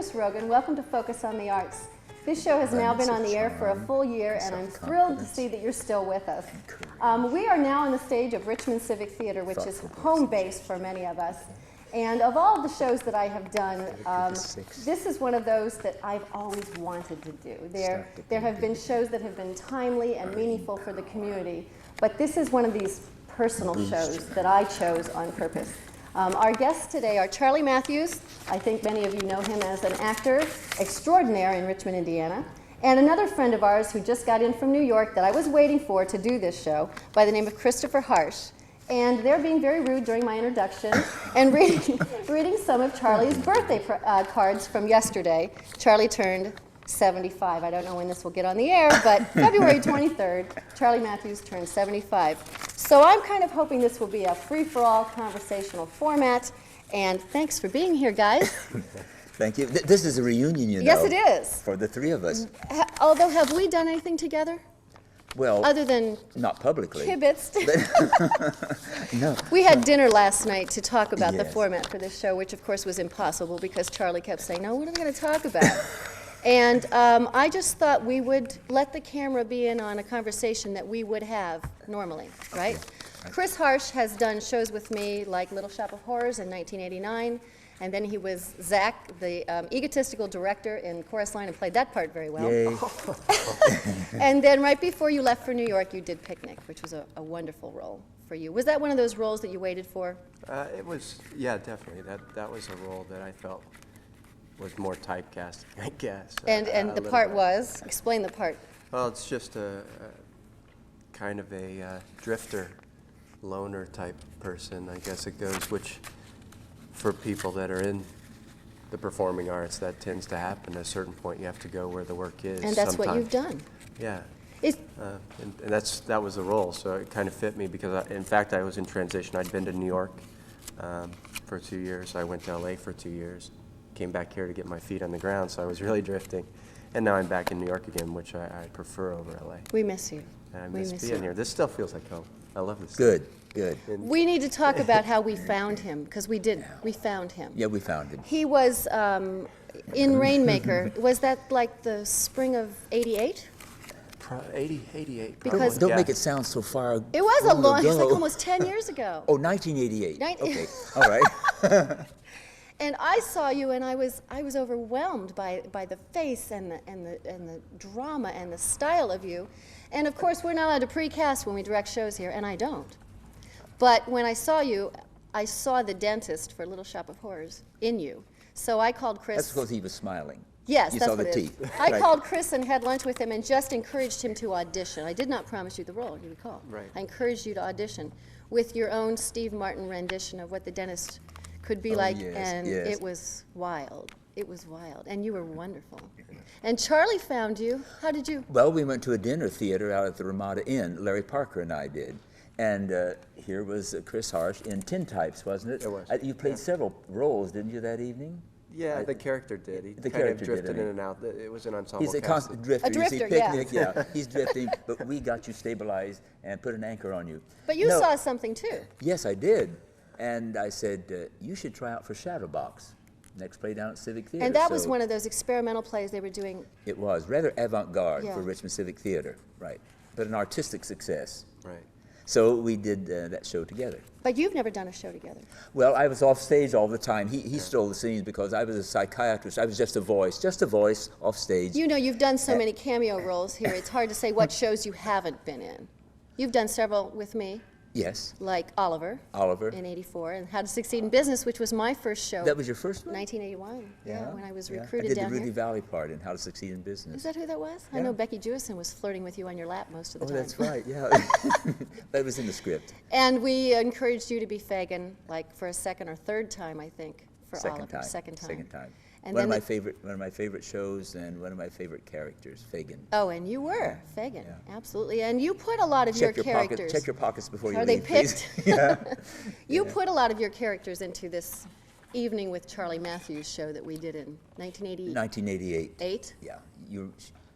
Chris Rogan. Welcome to Focus on the Arts. This show has now been on the air for a full year, and I'm thrilled to see that you're still with us. We are now on the stage of Richmond Civic Theatre, which is home base for many of us. And of all of the shows that I have done, this is one of those that I've always wanted to do. There have been shows that have been timely and meaningful for the community, but this is one of these personal shows that I chose on purpose. Our guests today are Charlie Matthews. I think many of you know him as an actor extraordinaire in Richmond, Indiana, and another friend of ours who just got in from New York that I was waiting for to do this show by the name of Christopher Harsh. And they're being very rude during my introduction and reading some of Charlie's birthday cards from yesterday. Charlie turned 75. I don't know when this will get on the air, but February 23rd, Charlie Matthews turned 75. So I'm kind of hoping this will be a free-for-all conversational format, and thanks for being here, guys. Thank you. This is a reunion, you know. Yes, it is. For the three of us. Although, have we done anything together? Well, other than not publicly. Kibitzed. No. We had dinner last night to talk about the format for this show, which of course was impossible because Charlie kept saying, "No, what are we going to talk about?" And I just thought we would let the camera be in on a conversation that we would have normally, right? Chris Harsh has done shows with me like Little Shop of Horrors in 1989, and then he was Zach, the egotistical director in Chorus Line, and played that part very well. Yay. And then right before you left for New York, you did Picnic, which was a wonderful role for you. Was that one of those roles that you waited for? It was, yeah, definitely. That was a role that I felt was more typecast, I guess. And the part was? Explain the part. Well, it's just a kind of a drifter, loner type person, I guess it goes, which for people that are in the performing arts, that tends to happen. At a certain point, you have to go where the work is. And that's what you've done. Yeah. And that was the role, so it kind of fit me because, in fact, I was in transition. I'd been to New York for 2 years. I went to LA for 2 years. Came back here to get my feet on the ground, so I was really drifting. And now I'm back in New York again, which I prefer over LA. We miss you. And I miss being here. This still feels like home. I love this. Good, good. We need to talk about how we found him, because we did. We found him. Yeah, we found him. He was in Rainmaker. Was that like the spring of '88? 88. Because don't make it sound so far. It was a long. ago. It's like almost 10 years ago. Oh, 1988. Okay, all right. And I saw you, and I was overwhelmed by the face and the drama and the style of you. And of course, we're not allowed to precast when we direct shows here, and I don't. But when I saw you, I saw the dentist for Little Shop of Horrors in you. So I called Chris. That's because he was smiling. Yes, you that's saw what the it teeth. is. I called Chris and had lunch with him and just encouraged him to audition. I did not promise you the role, you recall. Right. I encouraged you to audition with your own Steve Martin rendition of what the dentist could be like, and it was wild. It was wild, and you were wonderful. And Charlie found you. How did you? Well, we went to a dinner theater out at the Ramada Inn. Larry Parker and I did. And here was Chris Harsh in Tintypes, wasn't it? It was. You played several roles, didn't you, that evening? Yeah, the character did. He The kind character of drifted did, in and out. It was an ensemble He's a cast. constant drifter. A drifter, you see, Picnic, yeah. He's drifting, but we got you stabilized and put an anchor on you. But you saw something too. Yes, I did. And I said, you should try out for Shadowbox, next play down at Civic Theatre. And that was one of those experimental plays they were doing. It was rather avant-garde Yeah. for Richmond Civic Theatre, right? But an artistic success. Right. So we did that show together. But you've never done a show together. Well, I was off stage all the time. He stole the scenes because I was a psychiatrist. I was just a voice off stage. You know, you've done so many cameo roles here, it's hard to say what shows you haven't been in. You've done several with me. Yes. Like Oliver in '84, and How to Succeed in Business, which was my first show. That was your first one? 1981, when I was I recruited did down the Rudy here. Valley part in How to Succeed in Business. Is that who that was? Yeah. I know Becky Jewison was flirting with you on your lap most of the time. Oh, that's right, yeah. That was in the script. And we encouraged you to be Fagin, like for a second or third time, I think, for Oliver. Second time. And One then of my favorite shows and one of my favorite characters, Fagin. Oh, and you were Fagin, absolutely. And you put a lot of your characters. Check your pockets before you Are leave, they picked? please. You put a lot of your characters into this Evening with Charlie Matthews show that we did in 1988. 1988. Yeah,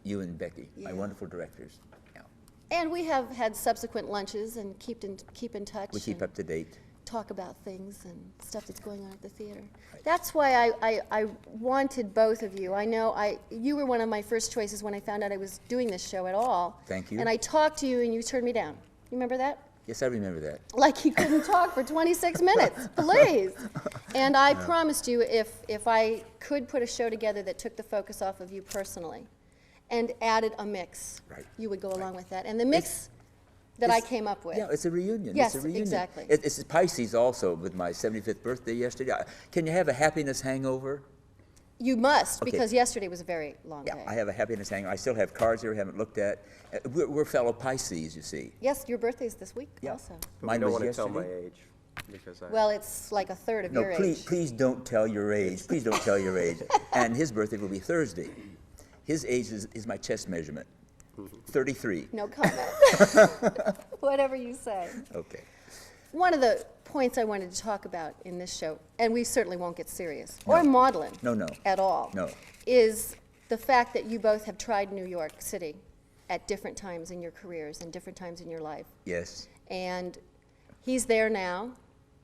you and Becky, my wonderful directors. Yeah. And we have had subsequent lunches and keep in touch. We keep up to date. talk about things and stuff that's going on at the theater. That's why I wanted both of you. I know you were one of my first choices when I found out I was doing this show at all. Thank you. And I talked to you and you turned me down. You remember that? Yes, I remember that. Like he couldn't talk for 26 minutes, please. And I promised you if I could put a show together that took the focus off of you personally and added a mix, Right. you would go along with that. And the mix that I came up with. Yeah, it's a reunion. Yes, it's a reunion. exactly. It's Pisces also with my 75th birthday yesterday. Can you have a happiness hangover? You must, Okay. because yesterday was a very long Yeah, day. I have a happiness hangover. I still have cards here I haven't looked at. We're fellow Pisces, you see. Yes, your birthday's this week Yeah. also. But Mine we don't was want to tell my yesterday. age because I. Well, it's like a third of No, your please, age. please don't tell your age. Please don't tell your age. And his birthday will be Thursday. His age is my chest measurement, 33. No comment. Whatever you say. Okay. One of the points I wanted to talk about in this show, and we certainly won't get serious, or maudlin No. at all, No. is the fact that you both have tried New York City at different times in your careers and different times in your life. Yes. And he's there now.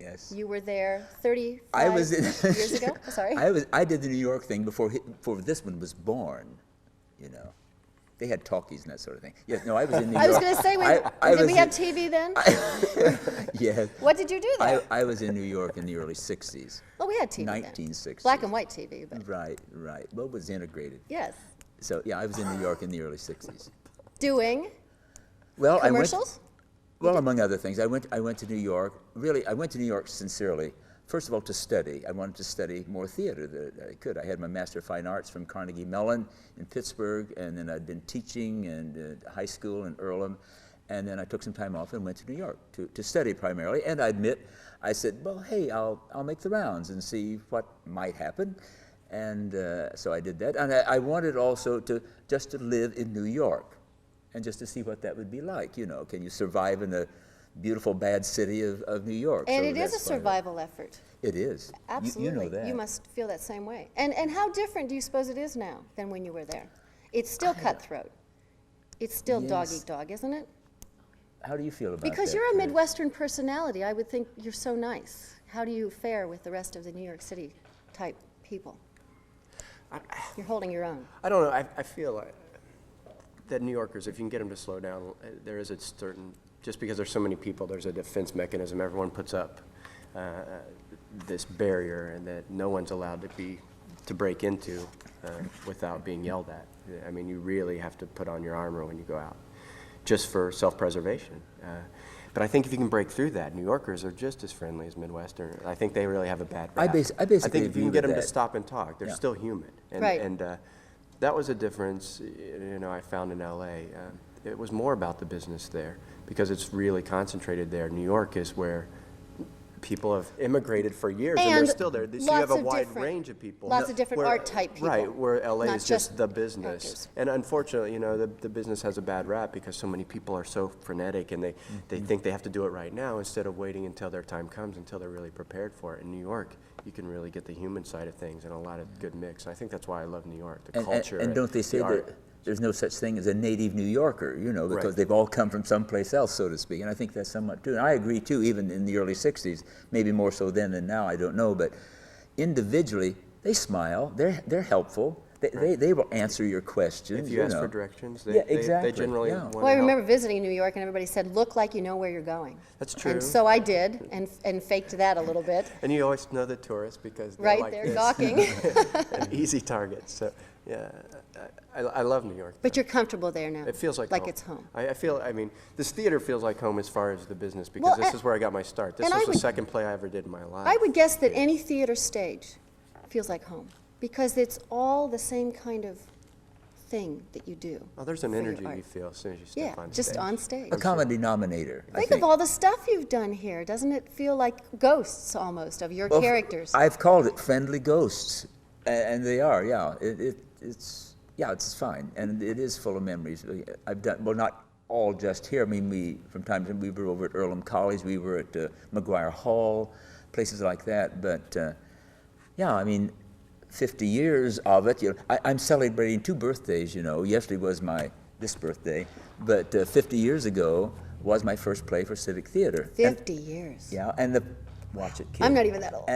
Yes. You were there 35 I was years ago? Sorry. I did the New York thing before this one was born, you know. They had talkies and that sort of thing. Yes, no, I was in New York. I was going to say, I did was we have in- TV then? Yes. What did you do there? I was in New York in the early 60s. Oh, we had TV then. 1960s. Black and white TV, but Right. Well, it was integrated. yes. So, yeah, I was in New York in the early 60s. Doing Well, commercials? Well, among other things, I went to New York. Really, I went to New York sincerely. First of all, to study. I wanted to study more theater that I could. I had my Master of Fine Arts from Carnegie Mellon in Pittsburgh, and then I'd been teaching in high school in Earlham, and then I took some time off and went to New York to study primarily. And I admit, I said, well, hey, I'll make the rounds and see what might happen. And so I did that. And I wanted also to live in New York and just to see what that would be like. You know, can you survive in a beautiful, bad city of New York? And So it is a that's why I- survival effort. It is. Absolutely. You know that. You must feel that same way. And how different do you suppose it is now than when you were there? It's still cutthroat. It's still dog Yes. eat dog, isn't it? How do you feel about that? Because you're a Chris? Midwestern personality, I would think you're so nice. How do you fare with the rest of the New York City type people? You're holding your own. I don't know. I feel like that New Yorkers, if you can get them to slow down, there is a certain, just because there's so many people, there's a defense mechanism. Everyone puts up this barrier, and that no one's allowed to break into without being yelled at. I mean, you really have to put on your armor when you go out, just for self-preservation. But I think if you can break through that, New Yorkers are just as friendly as Midwestern. I think they really have a bad rap. I basically I think if agree you can with get them to that. stop and talk, they're Yeah. still human. And, Right. And that was a difference, you know, I found in LA. It was more about the business there because it's really concentrated there. New York is where people have immigrated for years, and And they're still there. So you lots have a of wide different- range of people. lots of different Where- art type people, Right, where LA not is just just the business. actors. And unfortunately, you know, the business has a bad rap because so many people are so frenetic, and they think they have to do it right now instead of waiting until their time comes, until they're really prepared for it. In New York, you can really get the human side of things and a lot of good mix. And I think that's why I love New York, the culture. And don't they say the art. that there's no such thing as a native New Yorker, you know, because Right. they've all come from someplace else, so to speak. And I think that's somewhat true. And I agree, too, even in the early 60s, maybe more so then than now, I don't know. But individually, they smile, they're helpful, they will answer your questions. If you ask know. for directions, Yeah, exactly, they generally yeah. want Well, I to help. remember visiting New York, and everybody said, "Look like you know where you're going." That's true. And so I did, and faked that a little bit. And you always know the tourists because they're Right, like they're this. gawking. An easy target. So, yeah, I love New York. But you're comfortable there now. It feels like home. it's home. I feel, I mean, this theater feels like home as far as the business because Well, this is where I got my start. This and I was the would- second play I ever did in my life. I would guess that any theater stage feels like home because it's all the same kind of thing that you do. Oh, there's an for your energy art. you feel as soon as you step Yeah, on stage. just on stage. A common denominator, I Think think. of all the stuff you've done here. Doesn't it feel like ghosts almost of your Well, characters? I've called it friendly ghosts, and they are, yeah. It's fine, and it is full of memories. I've done, well, not all just here. I mean, from time to time, we were over at Earlham College, we were at McGuire Hall, places like that. But, yeah, I mean, 50 years of it, you know, I'm celebrating 2 birthdays, you know. Yesterday was this birthday, but 50 years ago was my first play for Civic Theatre. 50 years. Yeah, and watch it, kid. I'm not even that old.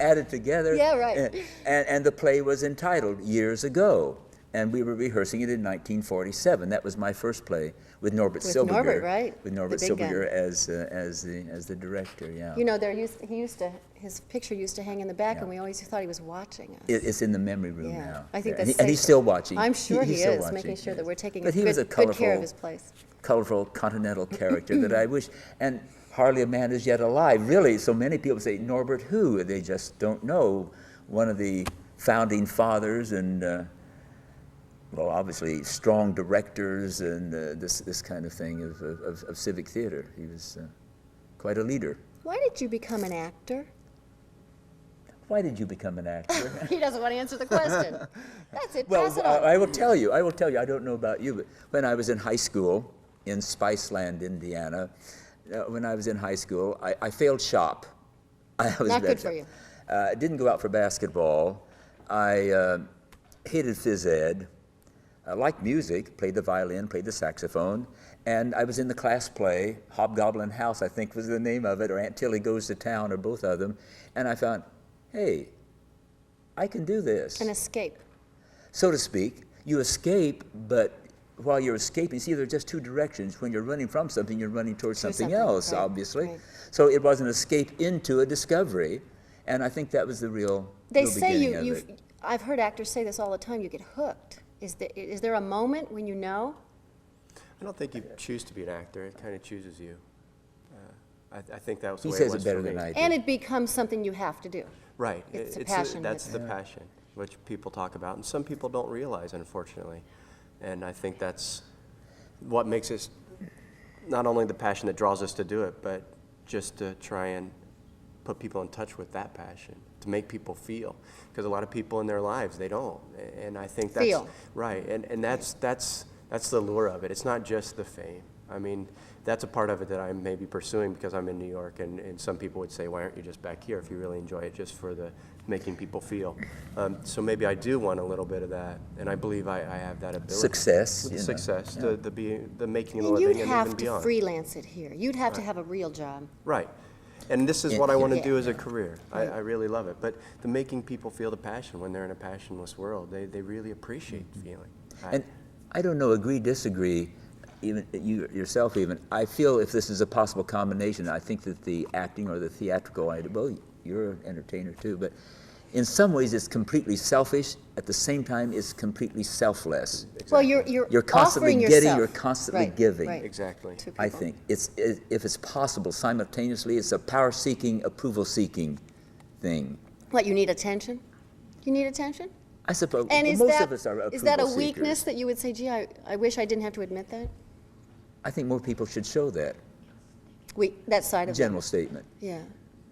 Added together. Yeah, right. And the play was entitled Years Ago. And we were rehearsing it in 1947. That was my first play with Norbert With Silberger. Norbert, right. With Norbert The big gun. Silberger as the director, yeah. You know, his picture used to hang in the back, and we always thought he was watching us. It's in the memory room Yeah, now. I think Yeah. that's And he's sacred. still watching. I'm sure He's he still is, watching, making sure that we're taking But he was a good care of colorful- his place. Colorful continental character that I wish, and hardly a man is yet alive. Really, so many people say, Norbert who? They just don't know. One of the founding fathers and, well, obviously strong directors and this kind of thing of civic theater. He was quite a leader. Why did you become an actor? Why did you become an actor? He doesn't want to answer the question. That's it. Well, Pass it on. I will tell you. I don't know about you, but when I was in high school in Spiceland, Indiana, when I was in high school, I failed shop. I was Not bad good shop. for you. Didn't go out for basketball. I hated phys ed. I liked music, played the violin, played the saxophone, and I was in the class play, Hobgoblin House, I think was the name of it, or Aunt Tilly Goes to Town, or both of them, and I found, hey, I can do this. An escape. So to speak. You escape, but while you're escaping, see, there are just two directions. When you're running from something, you're running towards something else, right, obviously. right. So it was an escape into a discovery, and I think that was the real They real say beginning of it. I've heard actors say this all the time, you get hooked. Is there a moment when you know? I don't think you choose to be an actor. It kind of chooses you. I think that was the He way says it was it better for than me. I do. And it becomes something you have to do. Right. It's a passion. That's the passion, which people talk about, and some people don't realize, unfortunately. And I think that's what makes us not only the passion that draws us to do it, but just to try and put people in touch with that passion, to make people feel. Because a lot of people in their lives, they don't. And I think that's Feel. right. And that's the lure of it. It's not just the fame. I mean, that's a part of it that I'm maybe pursuing because I'm in New York, and some people would say, why aren't you just back here if you really enjoy it, just for the making people feel? So maybe I do want a little bit of that, and I believe I have that ability. Success. With you the know. success, Yeah. the making of the And living, you'd and have even to beyond. freelance it here. You'd have to have a real job. Right. And this is what I want to Yeah. do as a career. I really love it. But the making people feel the passion when they're in a passionless world, they really appreciate feeling. And I don't know, agree, disagree, even you yourself even. I feel if this is a possible combination, I think that the acting or the theatrical, well, you're an entertainer too, but in some ways it's completely selfish. At the same time, it's completely selfless. Well, you're You're constantly offering getting, yourself. you're constantly Right, giving. right. Exactly. To I people. think if it's possible simultaneously, it's a power-seeking, approval-seeking thing. What, you need attention? You need attention? I suppose And is most that, of us are approval is that a seekers. weakness that you would say, gee, I wish I didn't have to admit that? I think more people should show that. That side of General it. statement. Yeah.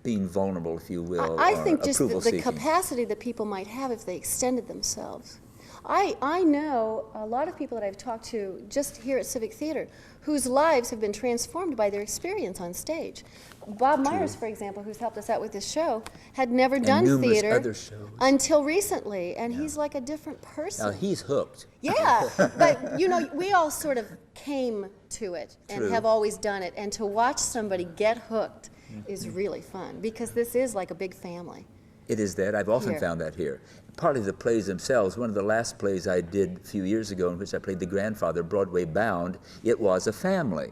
Being vulnerable, if you will, I or think just the approval-seeking. capacity that people might have if they extended themselves. I know a lot of people that I've talked to just here at Civic Theater whose lives have been transformed by their experience on stage. Bob Myers, for example, who's helped us out with this show, had never done numerous theater other shows. until recently, and he's like a different person. Now, he's hooked. Yeah, but you know, we all sort of came to it and True. have always done it, and to watch somebody get hooked is really fun because this is like a big family. It is that. I've often Here. found that here. Partly the plays themselves. One of the last plays I did a few years ago in which I played the grandfather, Broadway Bound, it was a family.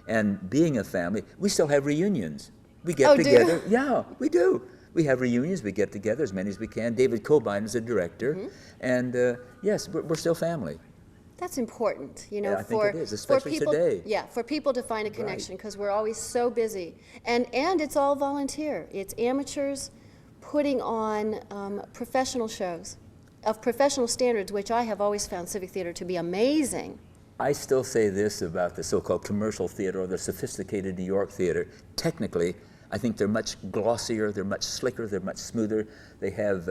And being a family, we still have reunions. We get Oh, do you? together. Yeah, we do. We have reunions. We get together as many as we can. David Cobain is a director. Mm-hmm. And yes, we're still family. That's important, you know, Yeah, I think for it is, especially people, today. Yeah, for people to find a connection because we're always so busy, and it's all volunteer. It's amateurs putting on professional shows of professional standards, which I have always found Civic Theater to be amazing. I still say this about the so-called commercial theater or the sophisticated New York theater. Technically, I think they're much glossier, they're much slicker, they're much smoother. They have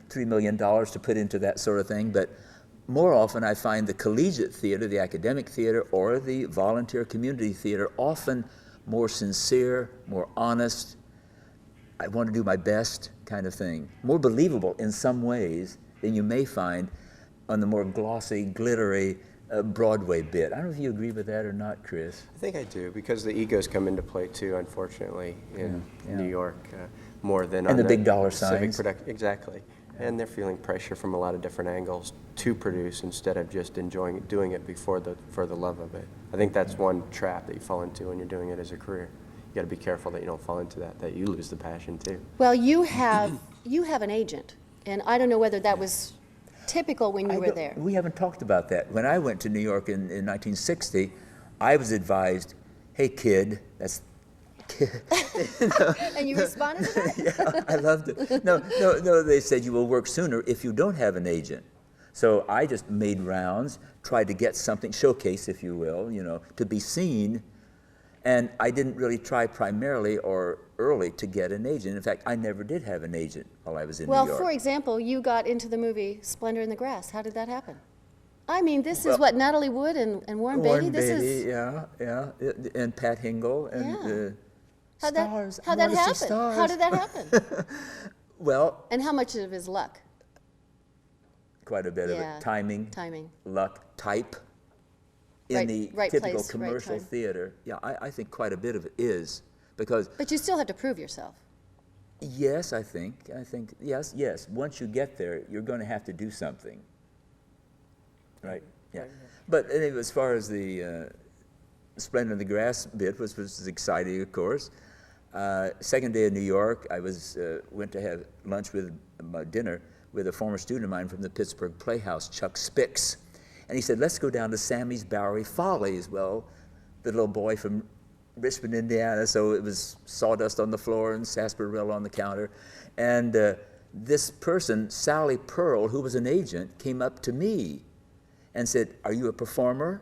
$3 million to put into that sort of thing. But more often I find the collegiate theater, the academic theater, or the volunteer community theater often more sincere, more honest, I want to do my best kind of thing. More believable in some ways than you may find on the more glossy, glittery Broadway bit. I don't know if you agree with that or not, Chris. I think I do, because the egos come into play too, unfortunately, in New York, more than And on the big dollar civic signs. Exactly. And they're feeling pressure from a lot of different angles to produce instead of just enjoying it, doing it for the love of it. I think that's one trap that you fall into when you're doing it as a career. You got to be careful that you don't fall into that you lose the passion too. Well, you have an agent, and I don't know whether that was typical when you were there. We haven't talked about that. When I went to New York in 1960, I was advised, hey kid, that's kid. And you responded to that? Yeah, I loved it. No, they said you will work sooner if you don't have an agent. So I just made rounds, tried to get something, showcase, if you will, to be seen. And I didn't really try primarily or early to get an agent. In fact, I never did have an agent while I was in New York. Well, for example, you got into the movie Splendor in the Grass. How did that happen? I mean, this is what Natalie Wood and Warren Beatty. This is yeah, and Pat Hingle and how'd stars. that happen? Stars. How did that happen? Well, And how much of his luck? quite a bit of it. Timing, luck, type. In the right typical place, right commercial time. theater, I think quite a bit of it is because. But you still have to prove yourself. Yes, I think yes. Once you get there, you're going to have to do something, right? Yeah. But anyway, as far as the Splendor in the Grass bit, which was exciting, of course. Second day in New York, I went to have lunch dinner with a former student of mine from the Pittsburgh Playhouse, Chuck Spix. And he said, let's go down to Sammy's Bowery Follies. Well, the little boy from Richmond, Indiana, so it was sawdust on the floor and sarsaparilla on the counter. And this person, Sally Pearl, who was an agent, came up to me and said, are you a performer?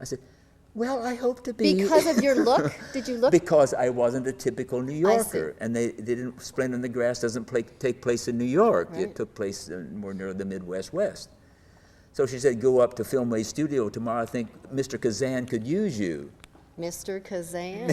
I said, well, I hope to be. Because of your look? Did you look? Because I wasn't a typical New Yorker. And they didn't, Splendor in the Grass doesn't take place in New York. Right. It took place more near the Midwest West. So she said, go up to Filmway Studio tomorrow. I think Mr. Kazan could use you. Mr. Kazan.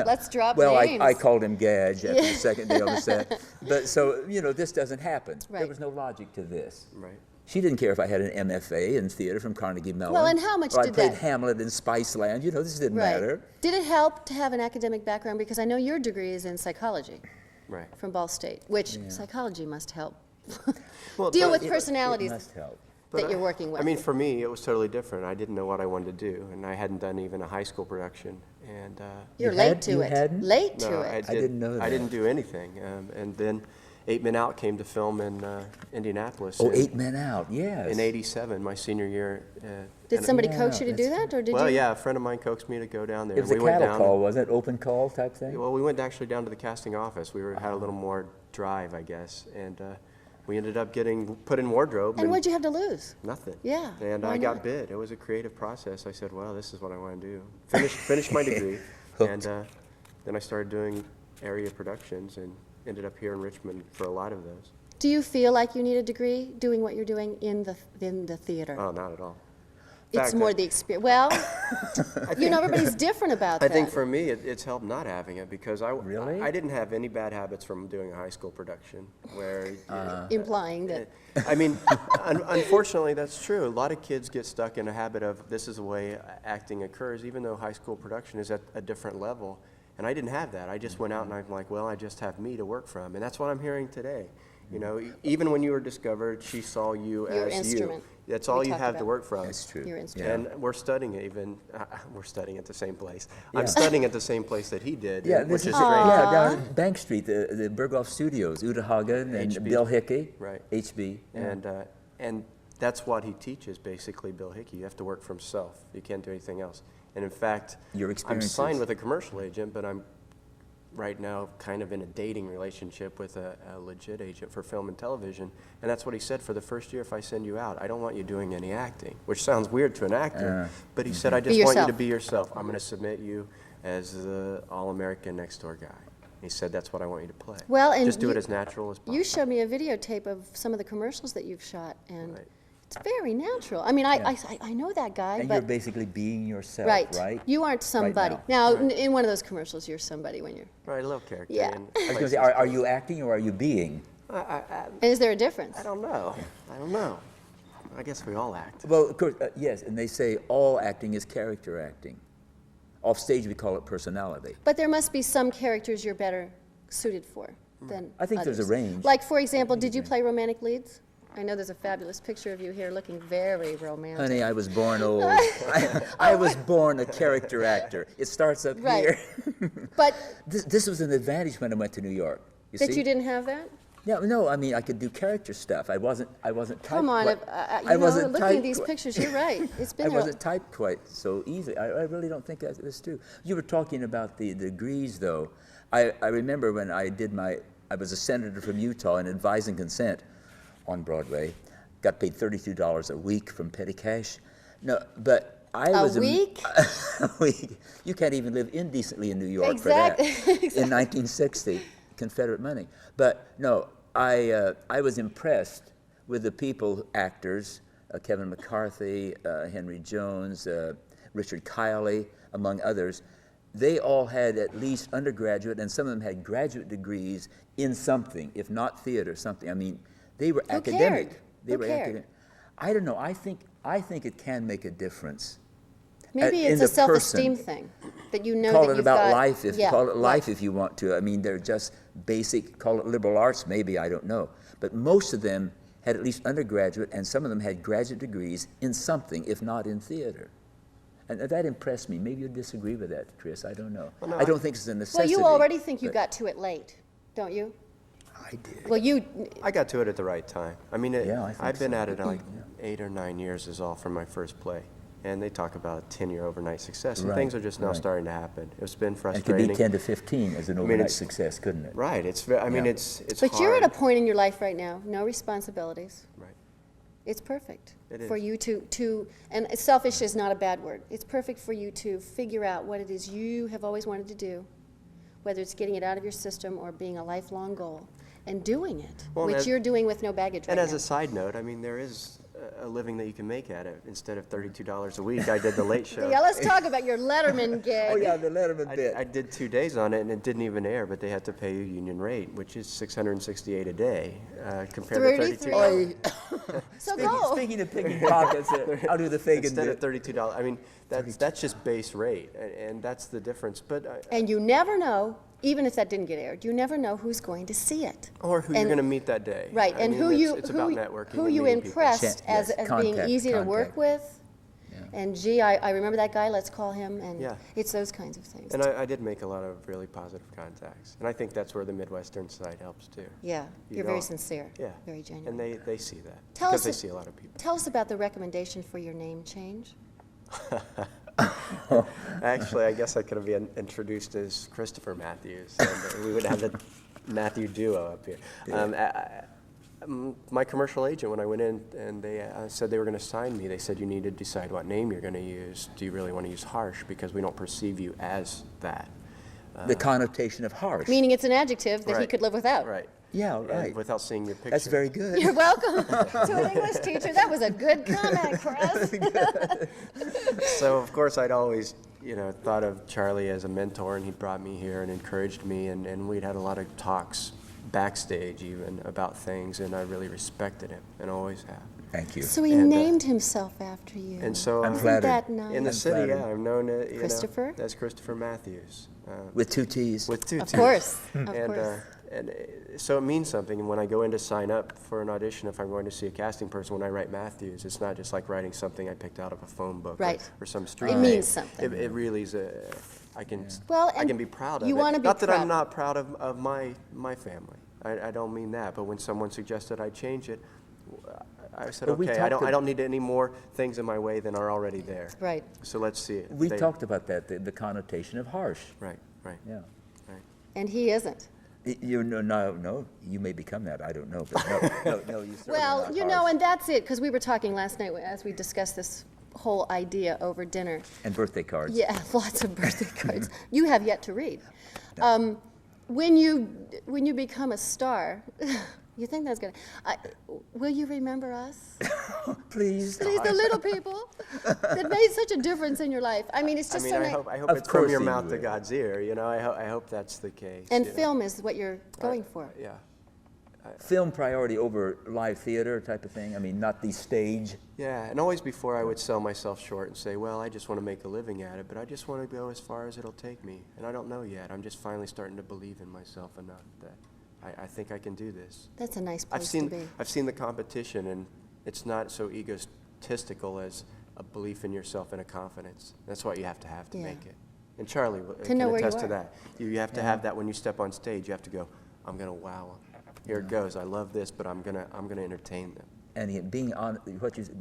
Let's drop well, names. I called him Gadge after the second day on the set. But so, this doesn't happen. Right. There was no logic to this. Right. She didn't care if I had an MFA in theater from Carnegie Mellon. Well, and how much or did I played that- Hamlet in Spiceland. This didn't matter. Did it help to have an academic background? Because I know your degree is in psychology Right. from Ball State, which psychology must help. Well, Deal but with personalities It must help. that you're working with. I mean, for me, it was totally different. I didn't know what I wanted to do, and I hadn't done even a high school production. And You're You late had- to you it. hadn't? Late no, to it. I didn't know that. I didn't do anything. And then 8 Men Out came to film in Indianapolis. Oh, in, 8 Men Out, yes. In '87, my senior year. Did somebody Yeah, coach you to do that, or did Well, you? yeah, a friend of mine coaxed me to go down there. It was and a we went cattle down. call, wasn't it? Open call type thing? Well, we went actually down to the casting office. We had a little more drive, I guess, and we ended up getting put in wardrobe. And what'd you have to lose? Nothing. Yeah, And why I got not? bid. It was a creative process. I said, well, this is what I want to do. Finish my degree. And then I started doing area productions and ended up here in Richmond for a lot of those. Do you feel like you need a degree doing what you're doing in the theater? Oh, not at all. It's more the experience. Well, everybody's different about I that. think for me, it's helped not having it because Really? I didn't have any bad habits from doing a high school production where Implying that. I mean, unfortunately, that's true. A lot of kids get stuck in a habit of this is the way acting occurs, even though high school production is at a different level. And I didn't have that. I just went out and I'm like, well, I just have me to work from. And that's what I'm hearing today. Even when you were discovered, she saw you Your as instrument. you. That's We all you talked have to about. work from. That's true. Your instrument. And we're studying it we're studying at the same place. Yeah. I'm studying at the same place that he did, Yeah, which is this great. yeah, down at Bank Street, the Berghoff Studios, Uta Hagen and HB. Bill Hickey. Right. HB. Yeah. And that's what he teaches, basically, Bill Hickey. You have to work from self. You can't do anything else. And in fact, Your I'm experiences. signed with a commercial agent, but I'm right now kind of in a dating relationship with a legit agent for film and television. And that's what he said for the first year, if I send you out, I don't want you doing any acting, which sounds weird to an actor. But he said, I just want you to be yourself. I'm going to submit you as the all-American next door guy. He said, that's what I want you to play. Well, and just do you- it as natural as possible. You showed me a videotape of some of the commercials that you've shot, and Right. it's very natural. I mean, I know that guy, And but you're basically being yourself, right. right? You aren't somebody. now. In one of those commercials, you're somebody when you're. Right, a little character. Yeah. and I was going to places. say, are you acting or are you being? And is there a difference? I don't know. I don't know. I guess we all act. Well, of course, yes, and they say all acting is character acting. Off stage, we call it personality. But there must be some characters you're better suited for than I think others. there's a range. Like, for example, did you play romantic leads? I know there's a fabulous picture of you here looking very romantic. Honey, I was born old. I was born a character actor. It starts up Right. here. But This was an advantage when I went to New York. You that see? you didn't have that? No, I mean, I could do character stuff. I wasn't typed Come on, quite- you know, wasn't looking at typed these quite- pictures, you're right. It's been I there. wasn't typed quite so easily. I really don't think that's true. You were talking about the degrees, though. I remember when I was a senator from Utah in Advise and Consent on Broadway. Got paid $32 a week from petty cash. No, but I was A week? A week. You can't even live indecently in New York Exactly. for that. In 1960, Confederate money. But no, I was impressed with the people, actors, Kevin McCarthy, Henry Jones, Richard Kiley, among others. They all had at least undergraduate, and some of them had graduate degrees in something, if not theater, something. I mean, they were academic. Cared? They Who were cared? academic. I don't know. I think it can make a difference. Maybe in it's the a self-esteem person. thing, that you know Call that it you've about got, life. Call it life life. if you want to. I mean, they're just basic. Call it liberal arts, maybe. I don't know. But most of them had at least undergraduate, and some of them had graduate degrees in something, if not in theater. And that impressed me. Maybe you'll disagree with that, Chris. I don't know. Well, no, I don't think it's a Well, necessity. you already think you but got to it late, don't you? I did. Well, you, I got to it at the right time. I mean, Yeah, I think I've been so. at it like 8 or 9 years is all from my first play. And they talk about 10-year overnight success, and Right, things are just now right. starting to happen. It's been It could frustrating. be 10 to 15 as an mean, overnight it's- success, couldn't it? Right. I mean, Yeah. it's but hard. you're at a point in your life right now, no responsibilities. Right. It's perfect It for is. you to, and selfish is not a bad word. It's perfect for you to figure out what it is you have always wanted to do, whether it's getting it out of your system or being a lifelong goal, and doing it, Well, which as- you're doing with no baggage right And as now. a side note, I mean, there is a living that you can make at it. Instead of $32 a week, I did the late show. Yeah, let's talk about your Letterman gig. Oh, yeah, the Letterman bit. I did 2 days on it, and it didn't even air, but they had to pay you union rate, which is $668 a day, compared to 33. $32. So go. Speaking of picking pockets, I'll do the Fagan Instead bit. of $32, I mean, that's just base rate, and that's the difference. But And you never know, even if that didn't get aired, you never know who's going to see it. or who And- you're going to meet that day. Right, I and mean, who it's about networking. who and you meeting people. impressed Yes, as being contact, easy to work contact. with. And gee, I remember that guy, let's call him, and Yeah. it's those kinds of things. And I did make a lot of really positive contacts, and I think that's where the Midwestern side helps too. Yeah, You you're very know, sincere, Yeah. very genuine. And they see that, Tell because us they a- see a lot of people. Tell us about the recommendation for your name change. Actually, I guess I could have been introduced as Christopher Matthews, and we would have the Matthew duo up here. My commercial agent, when I went in and they said they were going to sign me, they said, you need to decide what name you're going to use. Do you really want to use Harsh? Because we don't perceive you as that. The connotation of harsh. Meaning it's an adjective that he Right. could live without. Right. Yeah, And right. without seeing your picture. That's very good. You're welcome to an English teacher. That was a good comment, Chris. So, of course, I'd always, thought of Charlie as a mentor, and he brought me here and encouraged me, and we'd had a lot of talks backstage even about things, and I really respected him and always have. Thank you. So he And, named himself after you. And so I'm Isn't flattered. that nice? in the I'm city, flattered. yeah, I'm known as, Christopher? as Christopher Matthews. With 2 T's. With 2 Of T's. course, of And, course. so it means something. And when I go in to sign up for an audition, if I'm going to see a casting person, when I write Matthews, it's not just like writing something I picked out of a phone book Right. or some street It name. means something. It really is I can Well, I and can be proud of you it. wanna be not that proud. I'm not proud of my family. I don't mean that. But when someone suggested I change it, I said, But we okay, I talked don't need any more things in my way than are already there. Right. So let's see it. We They- talked about that, the connotation of harsh. Right, right, Yeah. right. And he isn't. No, you may become that. I don't know, but no, you certainly are Well, not you know, harsh. and that's it, because we were talking last night as we discussed this whole idea over dinner. And birthday cards. Yeah, lots of birthday cards. You have yet to read. When you become a star, you think that's gonna? Will you remember us? Please. Please, the little people that made such a difference in your life. I mean, it's I just mean, so I nice. hope Of it's from course your he mouth to will. God's ear. I hope that's the case. And you know. film is what you're going for. Yeah. film priority over live theater type of thing? I mean, not the stage? Yeah, and always before I would sell myself short and say, well, I just want to make a living at it, but I just want to go as far as it'll take me. And I don't know yet. I'm just finally starting to believe in myself enough that I think I can do this. That's a nice place to be. I've seen the competition, and it's not so egotistical as a belief in yourself and a confidence. That's what you have to make it. And Charlie can know where you attest to are. that. You have to have that when you step on stage. You have to go, I'm going to wow them. Here it goes. I love this, but I'm gonna entertain them. And being honest,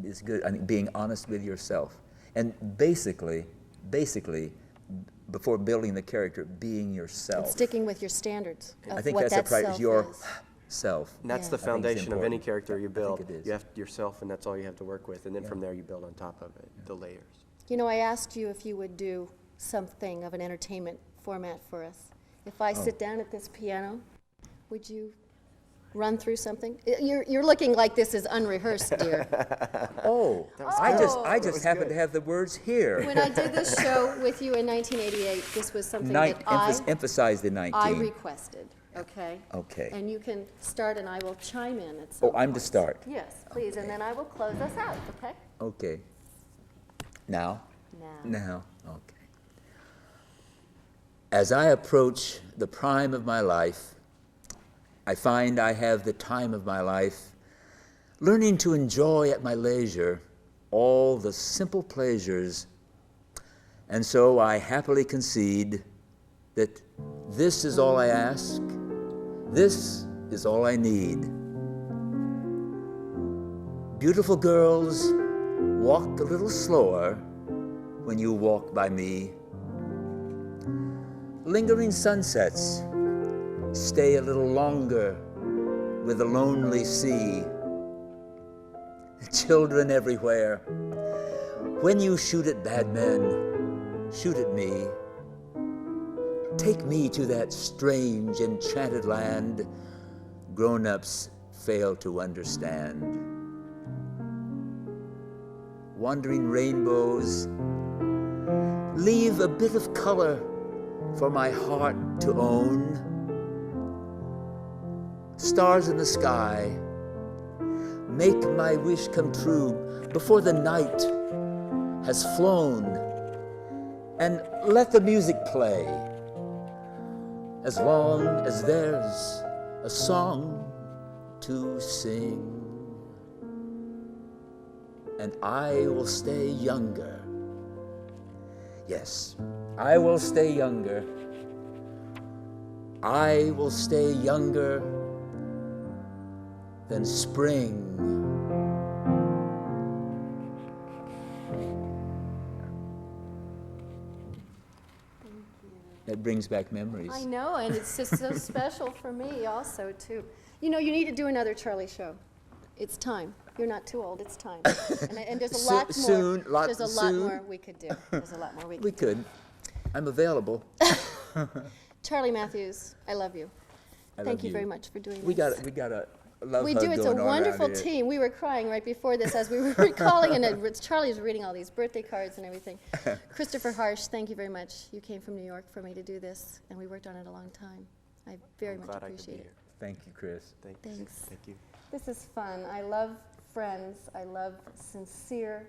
is good. I mean, being honest with yourself, and basically, before building the character, being yourself. And sticking with your standards of I think what that's that a priority. self Your is. And that's self. Yeah. the I think it's foundation of any important. character you build. I think it is. You have yourself, and that's all you have to work with. And then from there, you build on top of it, the layers. You know, I asked you if you would do something of an entertainment format for us. If I sit down at this piano, would you run through something? You're looking like this is unrehearsed, dear. Oh, I just happen to have the words here. When I did this show with you in 1988, this was something that Emphasized in 19. I requested, okay? Okay. And you can start and I will chime in at some Oh, I'm to point. start. Yes, please, and then I will close us out, okay? Okay. Now? Now. Okay. As I approach the prime of my life, I find I have the time of my life, learning to enjoy at my leisure all the simple pleasures, and so I happily concede that this is all I ask, this is all I need. Beautiful girls, walk a little slower when you walk by me. Lingering sunsets, stay a little longer with the lonely sea. Children everywhere, when you shoot at bad men, shoot at me. Take me to that strange, enchanted land grown-ups fail to understand. Wandering rainbows, leave a bit of color for my heart to own. Stars in the sky, make my wish come true before the night has flown, and let the music play as long as there's a song to sing. And I will stay younger. Yes, I will stay younger. I will stay younger than spring. That brings back memories. I know, and it's just so special for me also, too. You know, you need to do another Charlie show. It's time. You're not too old. It's time. And there's a lot more. Soon, There's a lot more we could do. There's a lot more we We could do. could. I'm available. Charlie Matthews, I love you. I Thank love you very much for doing We this. got a love We hug do. It's a going on around wonderful here. team. We were crying right before this as we were recalling, and Charlie's reading all these birthday cards and everything. Christopher Harsh, thank you very much. You came from New York for me to do this, and we worked on it a long time. I very I'm much glad I could be appreciate here. it. Thank you, Chris. Thanks. Thank you. This is fun. I love friends. I love sincere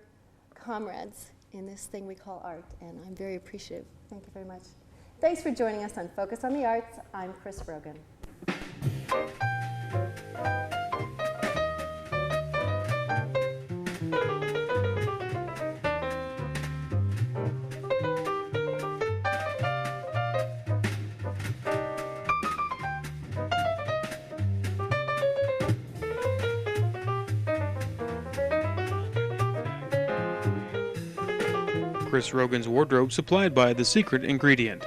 comrades in this thing we call art, and I'm very appreciative. Thank you very much. Thanks for joining us on Focus on the Arts. I'm Chris Rogan. Chris Rogan's wardrobe supplied by The Secret Ingredient.